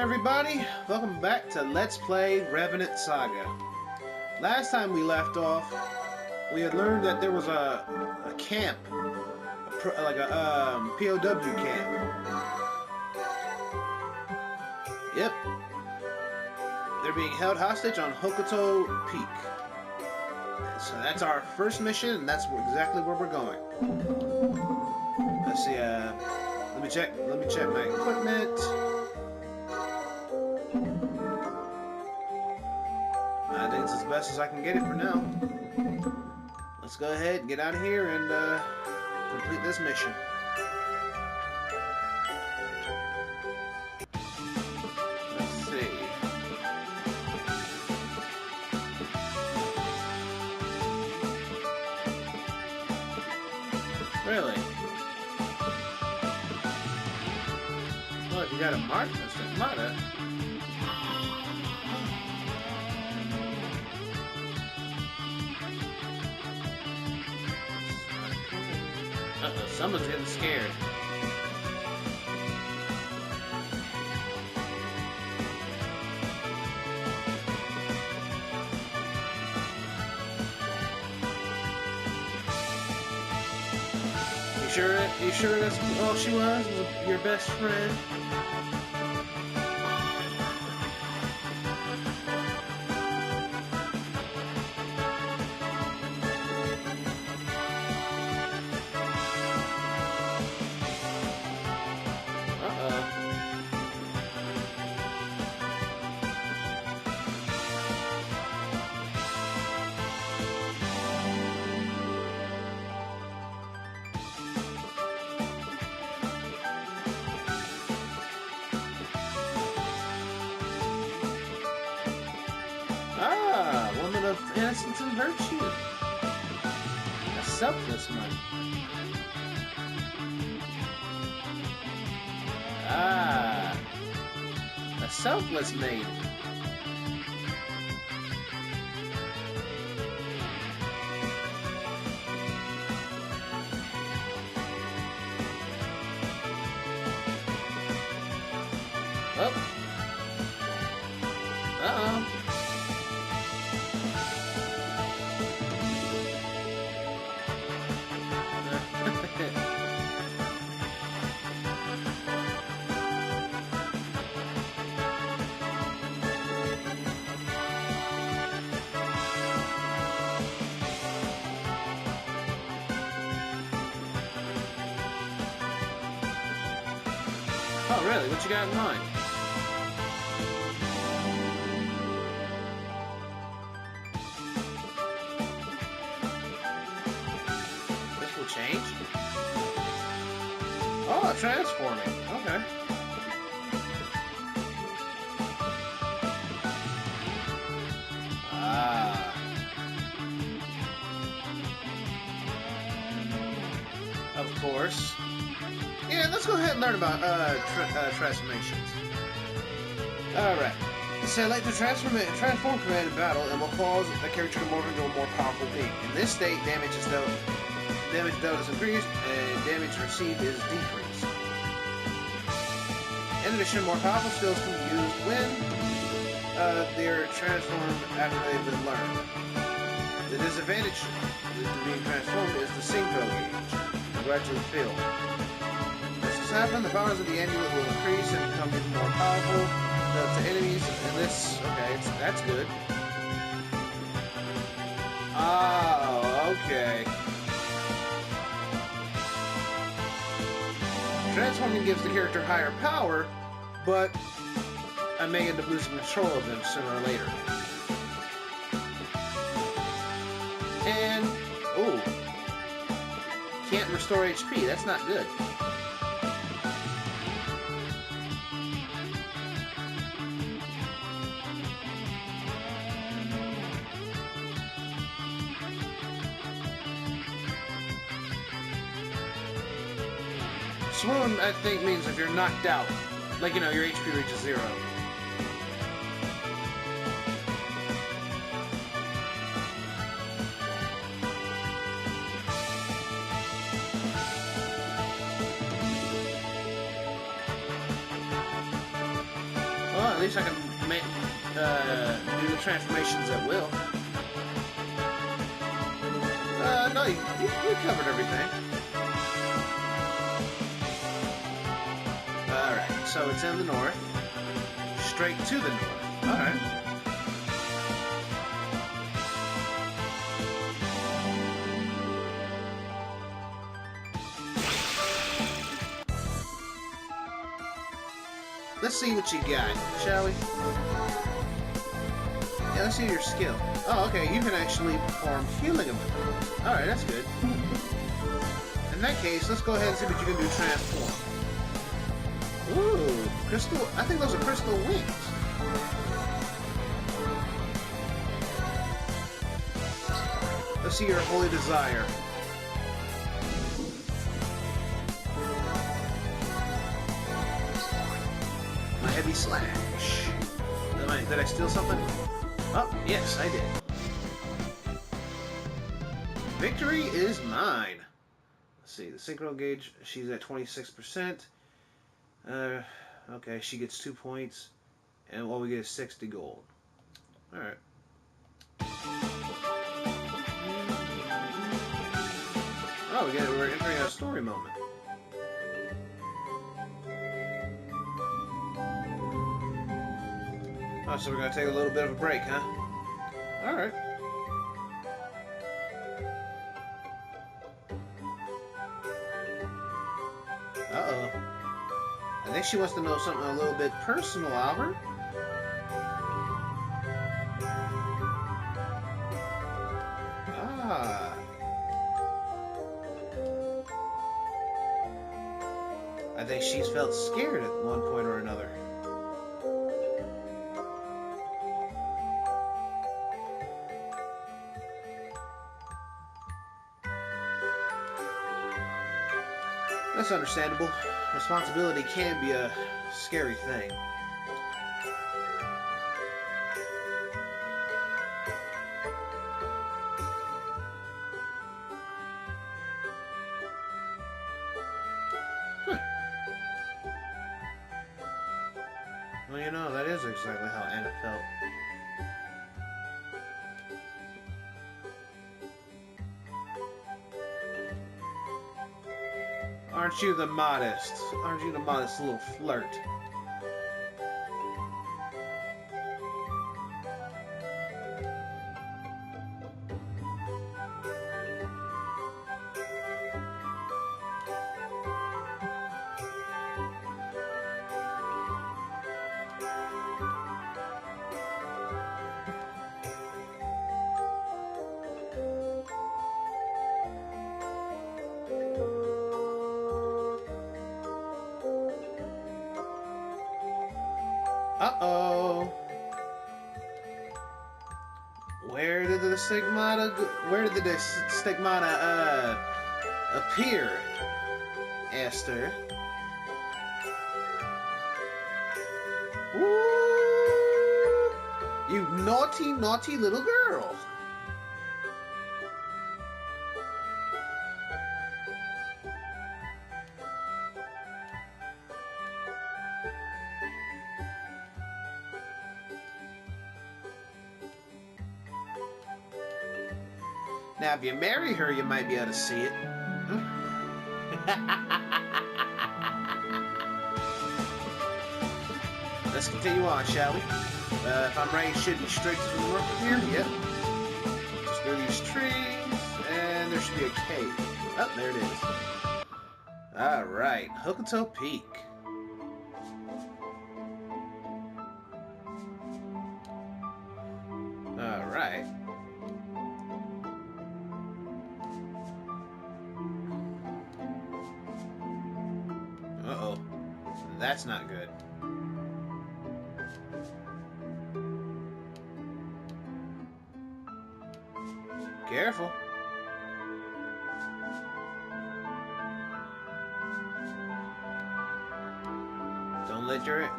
everybody, welcome back to Let's Play Revenant Saga. Last time we left off, we had learned that there was a camp, like a POW camp. Yep. They're being held hostage on Hokto Peak. So that's our first mission, and that's exactly where we're going. Let's see, let me check my equipment. I think it's as best as I can get it for now. Let's go ahead and get out of here and complete this mission. Let's see. Really? Well, if you got a mark, that's a mother. Uh-oh, someone's getting scared. You sure that's all she was your best friend? Woman of innocence and virtue. A selfless one. A selfless maid. Oh. Uh-oh. Oh, really? What you got in mind? This will change? Oh, transforming. Okay. Of course. Yeah, let's go ahead and learn about transformations. Alright. Select the transform command in battle and will cause a character to morph into a more powerful being. In this state, damage dealt is increased and damage received is decreased. In addition, more powerful skills can be used when they're transformed after they've been learned. The disadvantage to being transformed is the synchro gauge. Gradually fill. Happen, the powers of the amulet will increase and become even more powerful to enemies, and this, okay, that's good. Oh, okay. Transforming gives the character higher power, but I may end up losing control of them sooner or later. And, ooh, can't restore HP, that's not good. Swoon, I think, means if you're knocked out. Like, you know, your HP reaches 0. Well, at least I can make, do the transformations at will. No, you covered everything. Alright, so it's in the north. Straight to the north. Alright. Let's see what you got, shall we? Yeah, let's see your skill. Oh, okay, you can actually perform healing abilities. Alright, that's good. In that case, let's go ahead and see what you can do transform. Ooh, crystal. I think those are crystal wings. Let's see your holy desire. My heavy slash. Did I steal something? Oh, yes, I did. Victory is mine. Let's see, the synchro gauge, she's at 26%. Okay, she gets 2 points. And all we get is 60 gold. Alright. Oh, we're entering a story moment. Oh, so we're gonna take a little bit of a break, huh? Alright. Uh-oh. I think she wants to know something a little bit personal, Albert. Ah. I think she's felt scared at one point or another. That's understandable. Responsibility can be a scary thing. Huh. Well, you know, that is exactly how Anna felt. Aren't you the modest? Aren't you the modest little flirt? Uh-oh. Where did the stigmata go? Where did the stigmata appear, Esther? Ooh, you naughty, naughty little girl. Now, if you marry her, you might be able to see it. Let's continue on, shall we? If I'm right, it should be straight to the north of here. Yep. Just through these trees, and there should be a cave. Oh, there it is. Alright, Hokto Peak. Alright. Uh-oh. That's not good. Careful.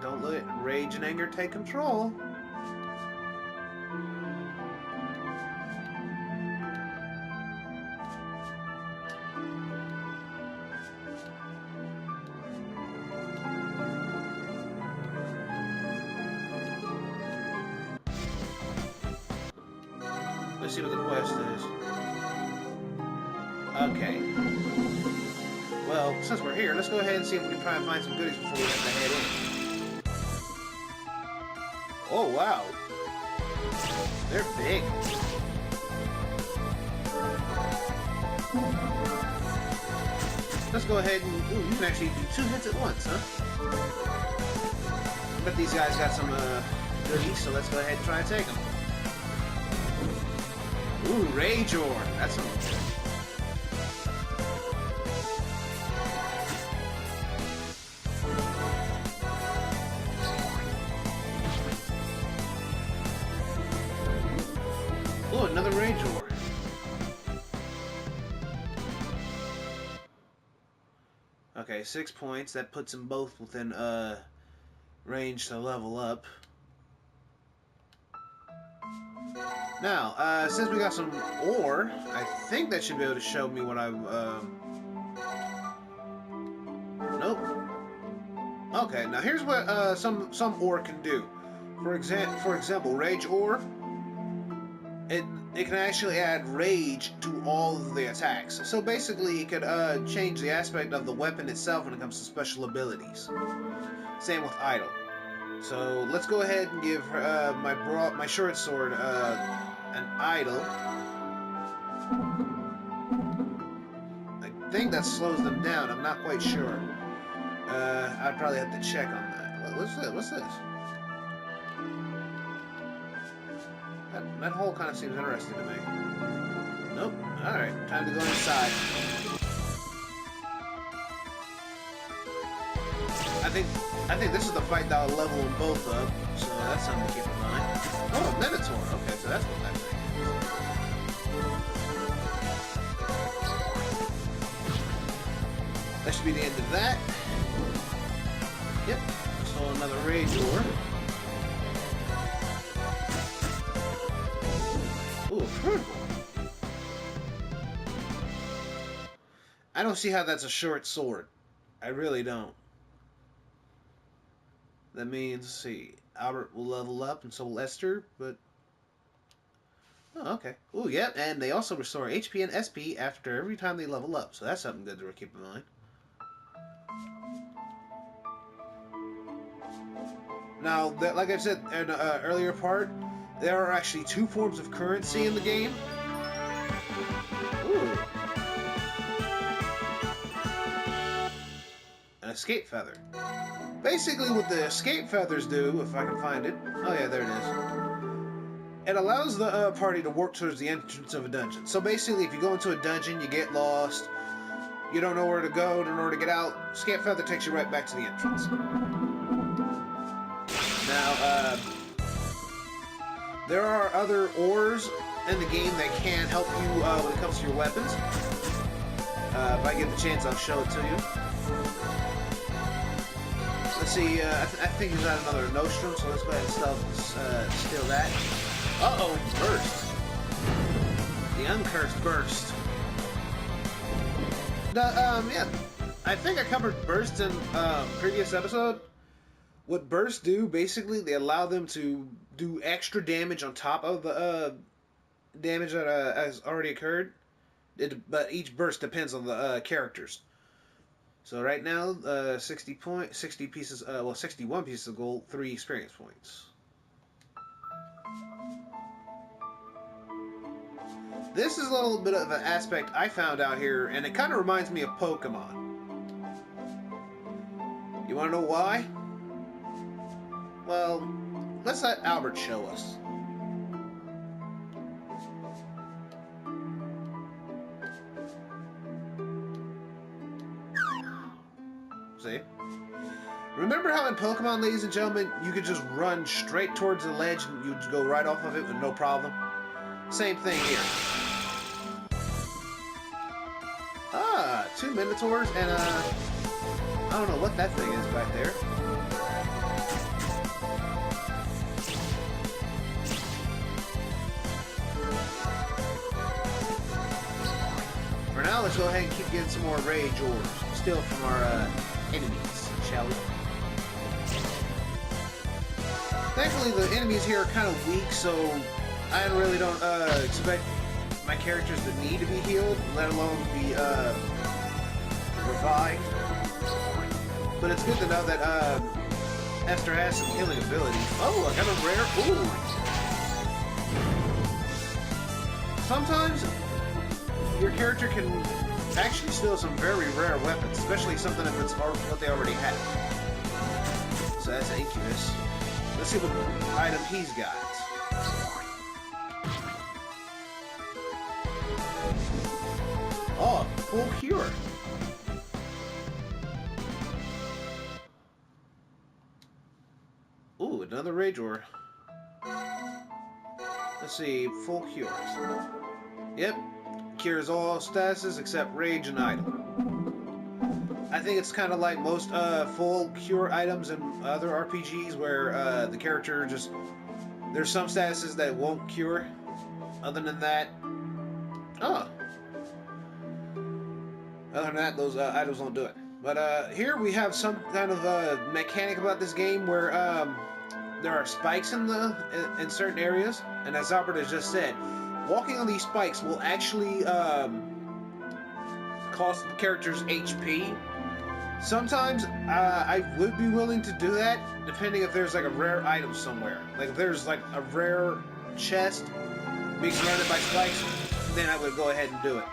Don't let rage and anger take control. Let's see what the quest is. Okay. Well, since we're here, let's go ahead and see if we can try and find some goodies before we have to head in. Oh, wow. They're big. Let's go ahead and... Ooh, you can actually do 2 hits at once, huh? I bet these guys got some goodies, so let's go ahead and try and take them. Ooh, Rage Ore. That's some... Oh, another Rage Ore. Okay, 6 points. That puts them both within range to level up. Now, since we got some ore, I think that should be able to show me what I... Nope. Okay, now here's what some ore can do. For example, Rage Ore. It can actually add rage to all of the attacks. So basically, it could change the aspect of the weapon itself when it comes to special abilities. Same with Idle. So let's go ahead and give my short sword an Idle. I think that slows them down. I'm not quite sure. I'd probably have to check on that. What's this? What's this? That hole kind of seems interesting to me. Nope. Alright, time to go inside. I think this is the fight that'll level them both up, so that's something to keep in mind. Oh, a Minotaur. Okay, so that's what that thing is. That should be the end of that. Yep. So another Rage Ore. Ooh, purple. I don't see how that's a short sword. I really don't. That means, let's see, Albert will level up and so will Esther, but... Oh, okay. Ooh, yep, and they also restore HP and SP after every time they level up, so that's something good to keep in mind. Now, like I said in an earlier part, there are actually 2 forms of currency in the game. Ooh. An escape feather. Basically what the escape feathers do, if I can find it... Oh yeah, there it is. It allows the party to work towards the entrance of a dungeon. So basically, if you go into a dungeon, you get lost, you don't know where to go in order to get out, escape feather takes you right back to the entrance. Now, there are other ores in the game that can help you when it comes to your weapons. If I get the chance, I'll show it to you. Let's see, I think he's got another Nostrum, so let's go ahead and steal that. Uh-oh, burst. The uncursed burst. Yeah, I think I covered burst in previous episode. What bursts do, basically, they allow them to do extra damage on top of the damage that has already occurred. But each burst depends on the characters. So right now, 61 pieces of gold, 3 experience points. This is a little bit of an aspect I found out here, and it kind of reminds me of Pokemon. You want to know why? Well, let's let Albert show us. See? Remember how in Pokemon, ladies and gentlemen, you could just run straight towards the ledge and you'd go right off of it with no problem? Same thing here. Ah, 2 Minotaurs and I don't know what that thing is back there. For now, let's go ahead and keep getting some more Rage Ores. Still from our enemies, shall we? Thankfully, the enemies here are kind of weak, so I really don't expect my characters to need to be healed, let alone be revived. But it's good to know that Esther has some healing abilities. Oh, I got a rare. Ooh. Sometimes your character can actually steal some very rare weapons, especially something if it's what they already have. So that's Incubus. Let's see what item he's got. Oh, full cure. Ooh, another Rage Ore. Let's see, full cures. Yep, cures all statuses except Rage and Idle. I think it's kind of like most full cure items in other RPGs where the character just... There's some statuses that won't cure. Other than that... Oh. Other than that, those items won't do it. But here we have some kind of mechanic about this game where there are spikes in certain areas, and as Albert has just said, walking on these spikes will actually cost the character's HP. Sometimes I would be willing to do that, depending if there's like a rare item somewhere. Like if there's like a rare chest being surrounded by spikes, then I would go ahead and do it.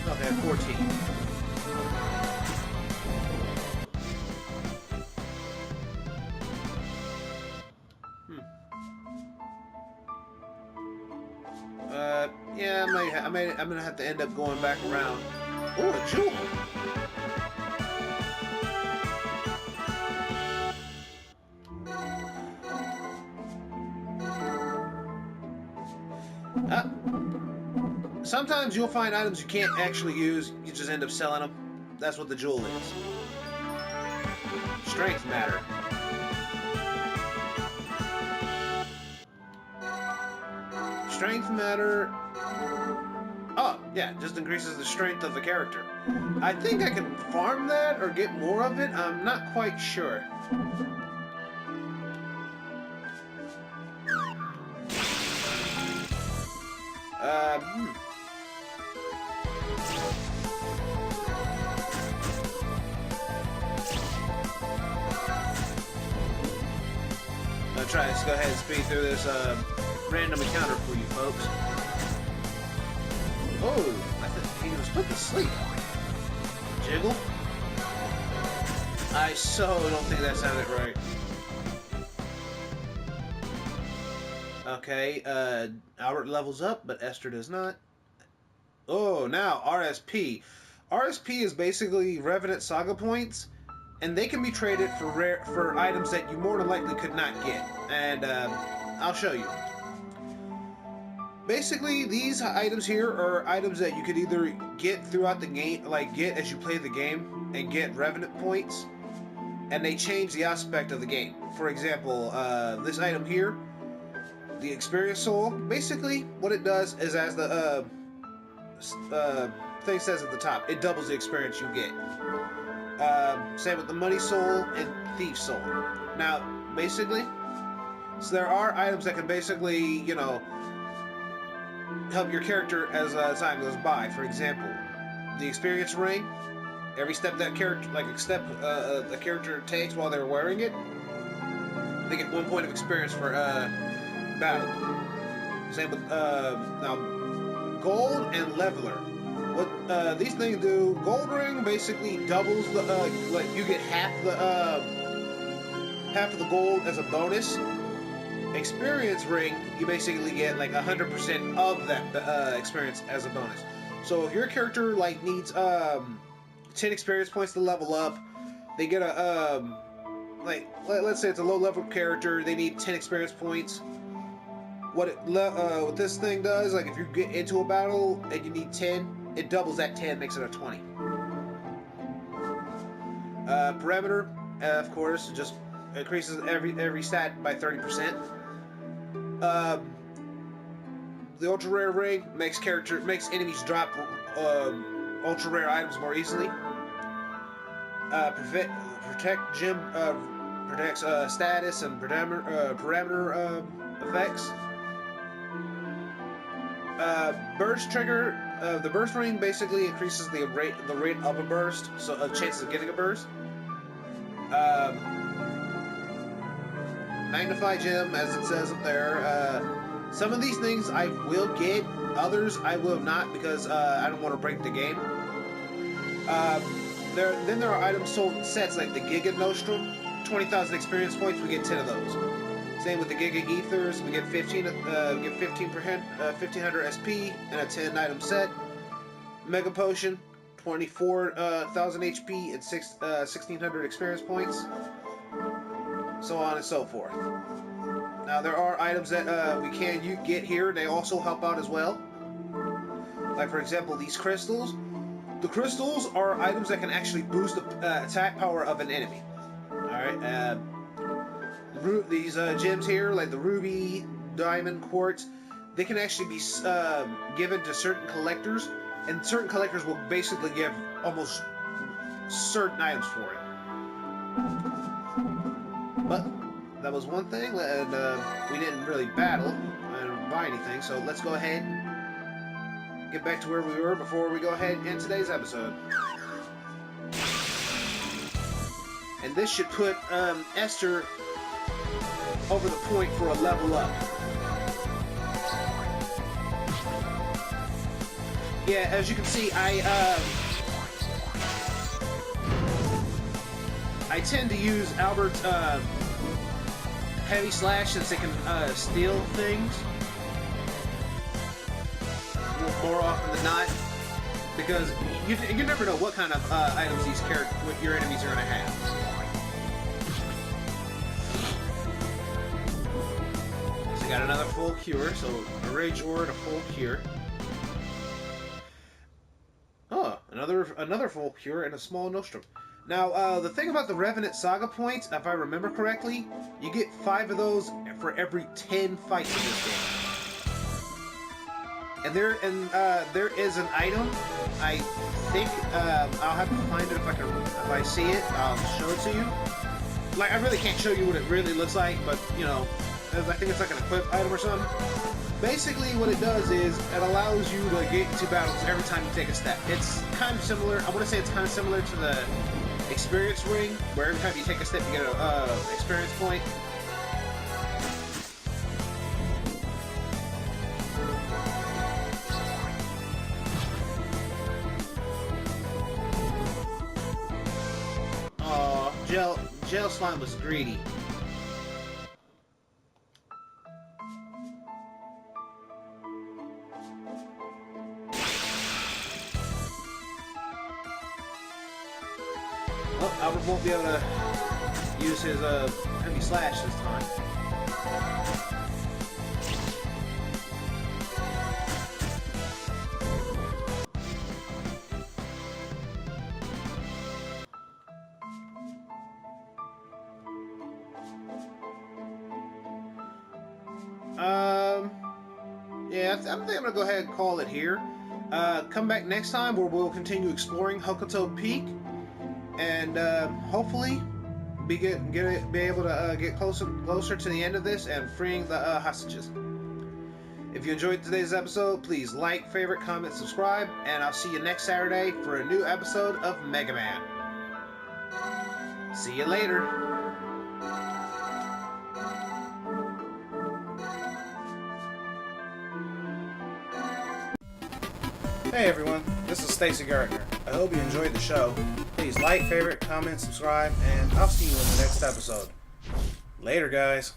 Okay, 14. Yeah, I'm gonna have to end up going back around. Oh, a jewel! Sometimes you'll find items you can't actually use, you just end up selling them. That's what the jewel is. Strength matter. Strength matter... Oh, yeah, just increases the strength of the character. I think I can farm that or get more of it. I'm not quite sure. I'll try to go ahead and speed through this random encounter for you folks. Oh, I thought he was put to sleep. Jiggle? I so don't think that sounded right. Okay, Albert levels up, but Esther does not. Oh, now RSP. RSP is basically Revenant Saga points, and they can be traded for items that you more than likely could not get. And I'll show you. Basically, these items here are items that you could either get throughout the game, like get as you play the game, and get Revenant points, and they change the aspect of the game. For example, this item here, the Experience Soul, basically what it does is, as the thing says at the top, it doubles the experience you get. Same with the Money Soul and Thief Soul. Now, basically, so there are items that can basically, you know, help your character as time goes by. For example, the Experience Ring. Every step that character, the character takes while they're wearing it, they get 1 point of experience for battle. Same with now, Gold and Leveler. What these things do? Gold Ring basically doubles the like you get half of the gold as a bonus. Experience Ring, you basically get like 100% of that experience as a bonus. So if your character like needs 10 experience points to level up, they get a like let's say it's a low level character, they need 10 experience points. What this thing does, like if you get into a battle and you need 10, it doubles that 10, makes it a 20. Perimeter, of course, just increases every stat by 30%. The ultra rare ring makes enemies drop ultra rare items more easily. Protects status and parameter effects. Burst trigger. The burst ring basically increases the rate of a burst, so chances of getting a burst. Magnify gem, as it says up there. Some of these things I will get, others I will not because I don't want to break the game. Then there are items sold in sets like the Giga Nostrum, 20,000 experience points. We get 10 of those. Same with the Giga Ethers. We get 1500 SP in a 10 item set. Mega Potion, 24,000 HP and 1600 experience points. So on and so forth. Now there are items that we can get here. They also help out as well. Like for example, these crystals. The crystals are items that can actually boost the attack power of an enemy. Alright, these gems here, like the ruby, diamond, quartz, they can actually be given to certain collectors, and certain collectors will basically give almost certain items for it. But that was one thing, and we didn't really battle and buy anything, so let's go ahead and get back to where we were before we go ahead and end today's episode. And this should put Esther over the point for a level up. Yeah, as you can see, I tend to use Albert's heavy slash since it can steal things more often than not, because you never know what kind of items your enemies are going to have. So got another full cure, so a rage ore and a full cure. Oh, another full cure and a small nostrum. Now, the thing about the Revenant Saga points, if I remember correctly, you get 5 of those for every 10 fights in this game. And there is an item. I think I'll have to find it if I see it. I'll show it to you. Like, I really can't show you what it really looks like, but you know, I think it's like an equip item or something. Basically, what it does is it allows you to get into battles every time you take a step. It's kind of similar. I want to say it's kind of similar to the experience ring, where every time you take a step, you get a experience point. Gel slime was greedy. Well, Albert won't be able to use his heavy slash this time. Yeah, I think I'm gonna go ahead and call it here. Come back next time where we'll continue exploring Hokto Peak, and hopefully be able to get closer to the end of this and freeing the hostages. If you enjoyed today's episode, please like, favorite, comment, subscribe, and I'll see you next Saturday for a new episode of Mega Man. See you later. Hey everyone, this is Stacy Gardner. I hope you enjoyed the show. Please like, favorite, comment, subscribe, and I'll see you in the next episode. Later, guys.